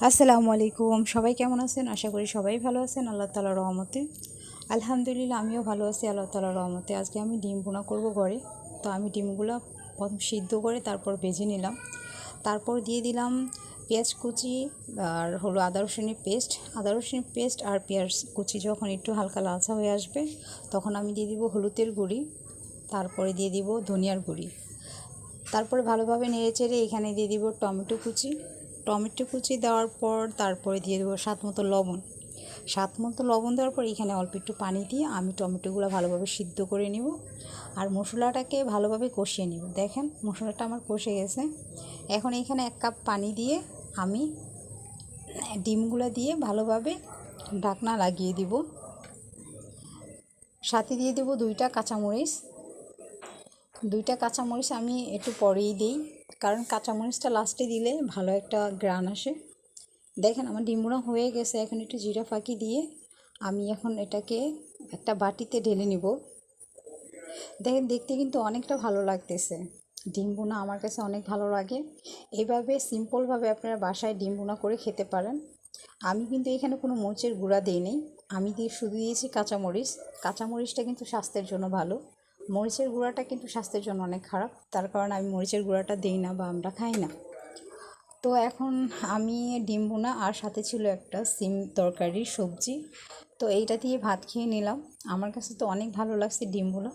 আসসালামু আলাইকুম। সবাই কেমন আছেন? আশা করি সবাই ভালো আছেন আল্লাহ তাআলার রহমতে। আলহামদুলিল্লাহ আমিও ভালো আছি আল্লাহ তাআলার রহমতে। আজকে আমি ডিম ভুনা করব ঘরে। তো আমি ডিমগুলো প্রথম সিদ্ধ করে তারপর ভেজে নিলাম। তারপর দিয়ে দিলাম পেঁয়াজ কুচি আর হলো আদা রসুনের পেস্ট আর পেঁয়াজ কুচি। যখন একটু হালকা লালচা হয়ে আসবে তখন আমি দিয়ে দিব হলুদের গুঁড়ি, তারপরে দিয়ে দিব ধনিয়ার গুঁড়ি। তারপরে ভালোভাবে নেড়েচেড়ে এখানে দিয়ে দিব টমেটো কুচি দেওয়ার পর তারপরে দিয়ে দেবো স্বাদ মতো লবণ দেওয়ার পর এখানে অল্প একটু পানি দিয়ে আমি টমেটোগুলো ভালোভাবে সিদ্ধ করে নিব আর মশলাটাকে ভালোভাবে কষিয়ে নিব। দেখেন মশলাটা আমার কষে গেছে। এখন এখানে 1 কাপ পানি দিয়ে আমি ডিমগুলো দিয়ে ভালোভাবে ঢাকনা লাগিয়ে দিব। সাথে দিয়ে দেবো 2টা কাঁচামরিচ আমি একটু পরেই দিই, কারণ কাঁচামরিচটা লাস্টে দিলে ভালো একটা ঘ্রাণ আসে। দেখেন আমার ডিমগুলো হয়ে গেছে। এখন একটু জিরা ফাঁকি দিয়ে আমি এখন এটাকে একটা বাটিতে ঢেলে নিব। দেখেন দেখতে কিন্তু অনেকটা ভালো লাগতেছে। ডিম ভুনা আমার কাছে অনেক ভালো লাগে। এভাবে সিম্পলভাবে আপনারা বাসায় ডিম ভুনা করে খেতে পারেন। আমি কিন্তু এখানে কোনো মরিচের গুঁড়া দিইনি, আমি শুধু দিয়েছি কাঁচামরিচটা কিন্তু স্বাস্থ্যের জন্য ভালো। মরিচের গুঁড়াটা কিন্তু স্বাস্থ্যের জন্য অনেক খারাপ, তার কারণে আমি মরিচের গুঁড়াটা দিই না বা আমরা খাই না। তো এখন আমি ডিম ভুনা আর সাথে ছিল একটা সিম তরকারি সবজি, তো এইটা দিয়ে ভাত খেয়ে নিলাম। আমার কাছে তো অনেক ভালো লাগছে ডিম ভুনা।